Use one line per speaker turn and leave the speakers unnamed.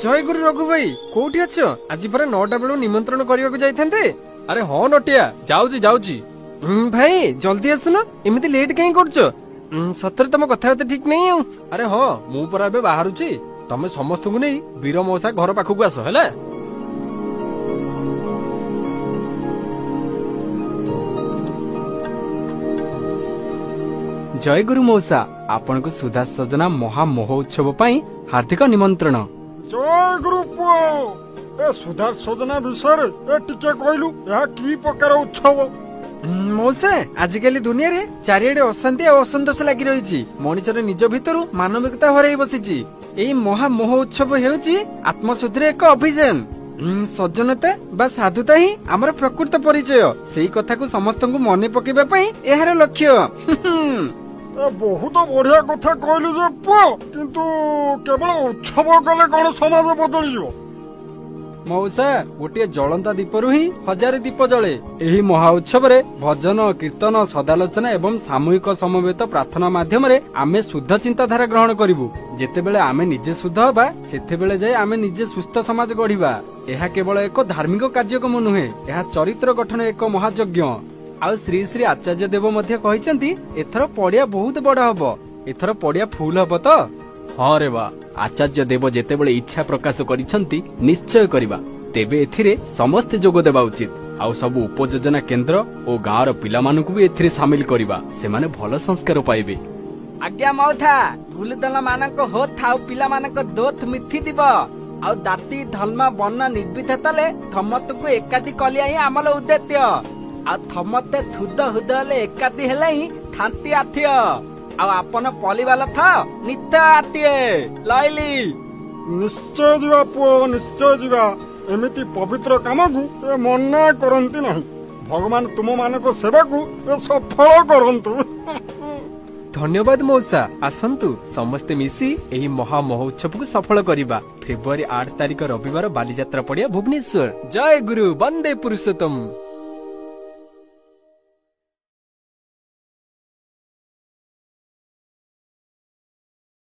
जय गुरु रघु भाई कोठी अछ आज पर 9टा बेलू निमंत्रण करने जाइथांते।
अरे हाँ नटिया जाऊची जाऊची।
भाई जल्दी आसुन एमती लेट कहीं करछ सତରେ तम कथाबार्ता ठीक नहीं आउ।
अरे हाँ मु परा एबे बाहरुची तमे समस्त को नहीं वीर मौसा घर पाखक आस है।
जय गुरु मौसा आपण को सुधा सजना महा महोत्सव पाई हार्दिक निमंत्रण।
जय गुरु पुओ ए सुधा सजना विषय ए टिके कहलु या की प्रकार उत्सव।
मौसा आजिकली दुनिया रे चारिआडे अशांति और असंतोष लागि रहिछि। मनुष्यर निज भितरु मानविकता हराई बसिछि। एई महा महोत्सव हेउछि आत्मशुद्धिर एक अभियान। सज्जनता बा साधुता ही आमर प्रकृत परिचय। सेई कथा को समस्त को मने पकेबा पई एहार लक्ष्य।
बहुत बढ़िया कथा कहलु जे पुओ किंतु केवल उत्सव कले कोन समाज बदली जो।
मौसा गोटे जलंता दीपरु ही हजार दीप जले। एही महा उत्सव रे भजन कीर्तन सदालोचना एवं सामूहिक समवेत प्रार्थना माध्यम रे आमे शुद्ध चिंताधारा ग्रहण करिवु। जेतेबेले आमे निजे शुद्ध होबा सेतेबेले जाय आमे निजे सुस्थ समाज गढ़िबा। एहा केवल एक धार्मिक कार्यक्रम नुहे, एहा चरित्र गठन एक महायज्ञ। आउ श्री श्री आचार्य देव मध्य कहिसेंती एथर पड़िया बहुत बड़ हबो। एथर पड़िया फुल हबो तो।
हाँ रे बा
आचार्य देव जेतेबेले इच्छा प्रकाश करिसंती निश्चय करिबा तेबे एथिरे समस्त जोग देबा उचित। आउ सब उपयोजना केंद्र और गाँव रो पिला मानकु भी एथिरे शामिल करिबा, सेमाने भल संस्कार पाइबे।
आज्ञा मौथा गुलदला मानक हो थाउ पिला मानक दोथ मिथि दिब आउ दाती धर्म बन्न निर्विधताले थमतକୁ एकादी कलिया ही आमल उद्देश्य। आ थमते थुद हुदले एकादी हेले ही थांती आथिय आ आपन परिवार था नित्य आतिए लैली।
निश्चय जीवा पुओ निश्चय जीवा। एमिति पवित्र काम को ए मना करंती नहीं। भगवान तुम मानक सेवा को ए सफल करंतु।
धन्यवाद मौसा। आसंतु समस्ते मिसी एही महा महोत्सव को सफल करिबा। फेब्रुआरी 8 तारिख रविवार बालीजात्रा पड़िया भुवनेश्वर। जय गुरु वंदे पुरुषोत्तम।